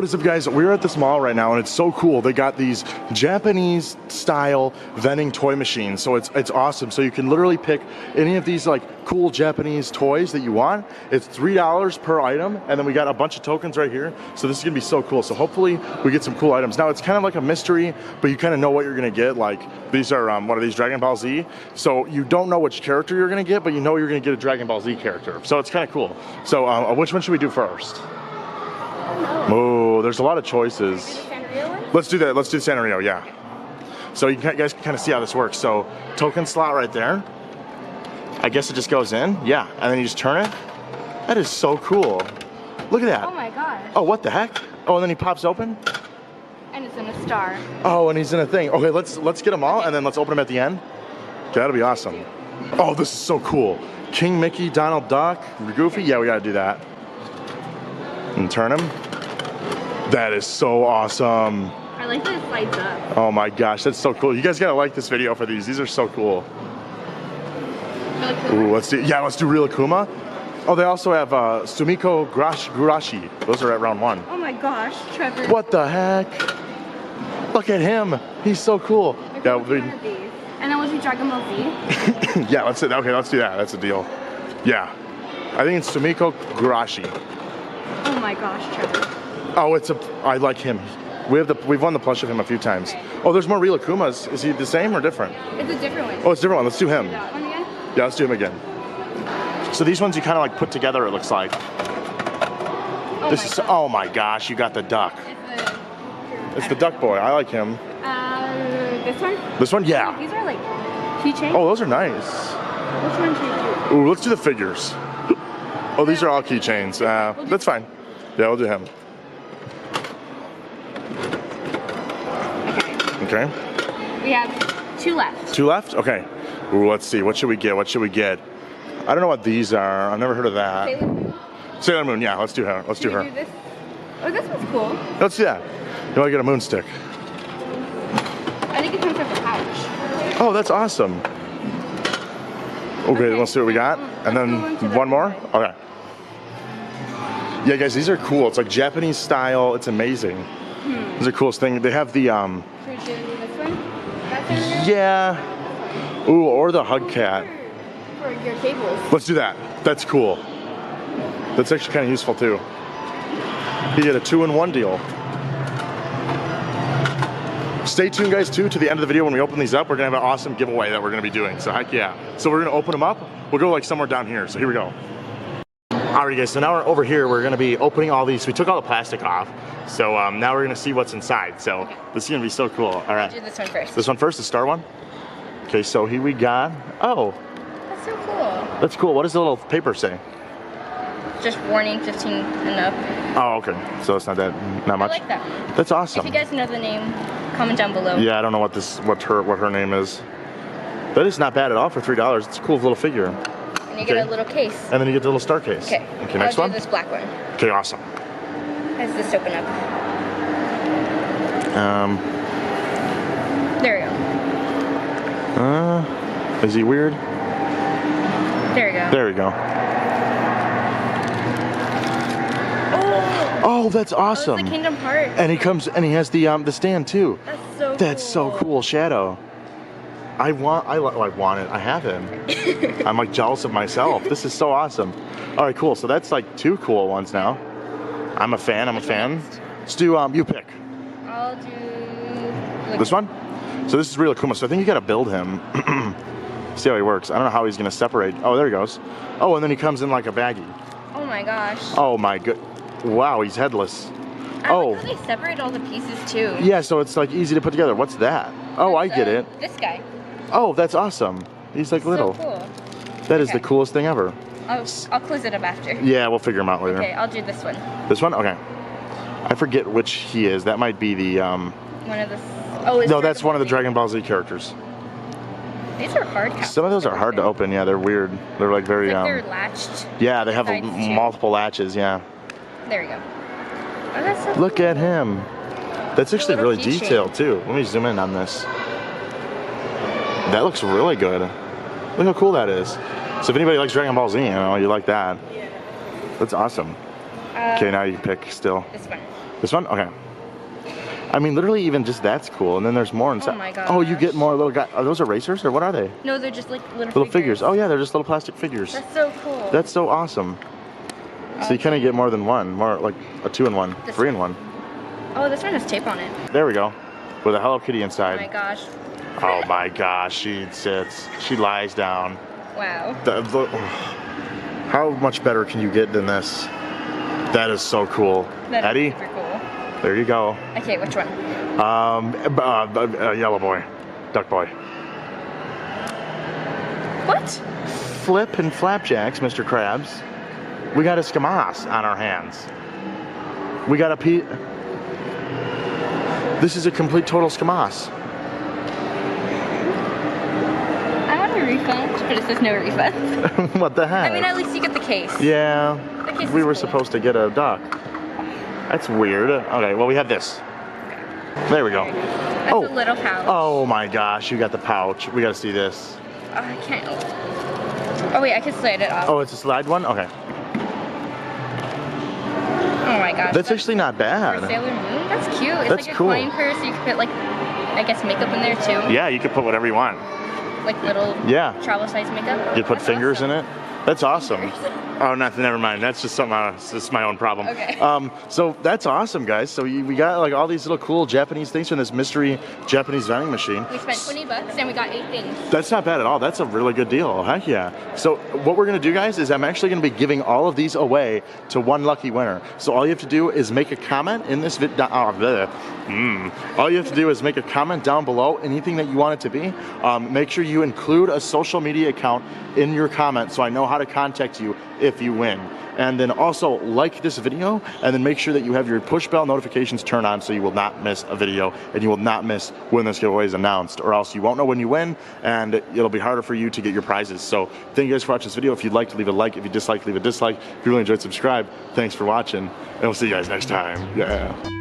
What is up, guys? We're at this mall right now, and it's so cool. They got these Japanese style vending toy machines, so it's awesome. So you can literally pick any of these like cool Japanese toys that you want. It's $3 per item, and then we got a bunch of tokens right here. So this is gonna be so cool. So hopefully we get some cool items. Now it's kind of like a mystery, but you kind of know what you're gonna get. Like these are what are these, Dragon Ball Z? So you don't know which character you're gonna get, but you know you're gonna get a Dragon Ball Z character. So it's kind of cool. So which one should we do first? Oh, there's a lot of choices. Let's do that. Let's do Sanrio, yeah. So you guys can kind of see how this works. So token slot right there. I guess it just goes in. Yeah, and then you just turn it. That is so cool. Look at that. Oh my gosh. Oh, what the heck? Oh, and then he pops open. And it's in a star. Oh, and he's in a thing. Okay, let's get them all, and then let's open them at the end. Okay, that'll be awesome. Oh, this is so cool. King Mickey, Donald Duck, Goofy. Yeah, we gotta do that. And turn him. That is so awesome. I like that it slides up. Oh my gosh, that's so cool. You guys gotta like this video for these. These are so cool. Ooh, let's do Real Akuma. Oh, they also have Sumiko Gurashi. Those are at round 1. Oh my gosh, Trevor. What the heck? Look at him. He's so cool. Yeah, and then we'll do Dragon Ball Z. Yeah, let's do that. That's a deal. Yeah. I think it's Sumiko Gurashi. Oh my gosh, Trevor. Oh, I like him. We've won the plush of him a few times. Okay. Oh, there's more Real Akumas. Is he the same or different? It's a different one. Oh, it's a different one. Let's do him. That one again? Yeah, let's do him again. So these ones you kind of like put together, it looks like. Oh my gosh, you got the duck. It's the duck boy. I like him. This one? This one? Yeah. These are like keychains. Oh, those are nice. Which one should we do? Ooh, let's do the figures. Oh, these are all keychains. That's fine. Yeah, we'll do him. Okay. We have 2 left. 2 left? Okay. Ooh, let's see. What should we get? I don't know what these are. I've never heard of that. Sailor Moon? Sailor Moon, yeah. Let's do her. Let's do her. Do this? Oh, this one's cool. Let's do that. You want to get a moon stick? I think it comes with a pouch. Oh, that's awesome. Okay, let's see what we got. And then one more? Okay. Yeah, guys, these are cool. It's like Japanese style. It's amazing. These are the coolest thing. They have the Should we do this one? That's yeah. Ooh, or the hug cat. For your cables. Let's do that. That's cool. That's actually kind of useful too. You get a 2-in-1 deal. Stay tuned, guys, too, to the end of the video when we open these up. We're gonna have an awesome giveaway that we're gonna be doing. So heck yeah. So we're gonna open them up. We'll go like somewhere down here. So here we go. Alright, guys, so now we're over here. We're gonna be opening all these. We took all the plastic off. So now we're gonna see what's inside. So this is gonna be so cool. All right. Do this one first. This one first, the star one? Okay, so here we got, oh. That's so cool. That's cool. What does the little paper say? Just warning 15 and up. Oh, okay. So it's not much. I like that. That's awesome. If you guys know the name, comment down below. Yeah, I don't know what her name is. That is not bad at all for $3. It's a cool little figure. And you get a little case. And then you get the little star case. Okay. Okay, next I'll one. do this black one. Okay, awesome. How's this open up? There we go. Is he weird? There we go. There we go. Oh, that's awesome. Oh, it's the Kingdom Hearts. And he comes and he has the stand too. That's so cool, Shadow. I want it. I have him. I'm like jealous of myself. This is so awesome. All right, cool. So that's like 2 cool ones now. I'm a fan. Let's do you pick. I'll do This one. So this is Real Akuma. So I think you got to build him. See how he works. I don't know how he's gonna separate. Oh, there he goes. Oh, and then he comes in like a baggie. Oh my gosh. Oh my good. Wow, he's headless. I like how they separate all the pieces too. Yeah, so it's like easy to put together. What's that? Oh, I get it. This guy. Oh, that's awesome. He's like little. So cool. That is the coolest thing ever. I'll close it up after. Yeah, we'll figure him out later. Okay, I'll do this one. This one? Okay. I forget which he is. That might be the one of the. Oh, no, that's one of the Dragon Ball Z characters. These are hard capsules. Some of those are hard to open. Yeah, they're weird. They're like very. They're latched. Yeah, they have multiple latches. Yeah. There we go. Oh, that's so Look cool. at him. That's actually really keychain. detailed too. Let me zoom in on this. That looks really good. Look how cool that is. So if anybody likes Dragon Ball Z, you like that. That's awesome. Okay, now you pick still. This one. This one? Okay. I mean, literally even just that's cool. And then there's more inside. Oh my gosh. Oh, you get more little guys. Are those erasers or what are they? No, they're just like Little figures. Oh yeah, they're just little plastic figures. That's so cool. That's so awesome. So you kind of get more than one. More like a 2-in-1, 3-in-1. Oh, this one has tape on it. There we go. With a Hello Kitty Oh inside. my gosh. Oh my gosh, she sits. She lies down. Wow. How much better can you get than this? That is so cool. That Eddie, is super cool. there you go. Okay, which one? Yellow boy, duck boy. What? Flip and flapjacks, Mr. Krabs. We got a Skamas on our hands. We got a This is a complete total Skamas. I want a refund, but it says no refund. What the heck? I mean, at least you get the case. Yeah, The case we is were cool. supposed to get a duck. That's weird. Okay, well we have this. There we go. That's Oh. a little pouch. Oh my gosh, you got the pouch. We gotta see this. I can't. Oh wait, I can slide it off. Oh, it's a slide one? Okay. Oh my gosh. That's actually not for bad. Sailor Moon. That's cute. It's That's like a cool. coin purse. You can put like, I guess makeup in there too. Yeah, you could put whatever you want. Like little travel size makeup. You put fingers in it. That's awesome. Oh, nothing. Never mind. That's just something. It's just my own problem. Okay. So that's awesome, guys. So we got like all these little cool Japanese things from this mystery Japanese vending machine. We spent $20 and we got 8 things. That's not bad at all. That's a really good deal. Heck yeah. So what we're gonna do, guys, is I'm actually gonna be giving all of these away to one lucky winner. So all you have to do is make a comment in this video. All you have to do is make a comment down below, anything that you want it to be. Make sure you include a social media account in your comment so I know how to contact you if you win. And then also like this video, and then make sure that you have your push bell notifications turned on so you will not miss a video and you will not miss when this giveaway is announced, or else you won't know when you win and it'll be harder for you to get your prizes. So thank you guys for watching this video. If you'd like to leave a like, if you dislike, leave a dislike. If you really enjoyed, subscribe. Thanks for watching, and we'll see you guys next time. Yeah.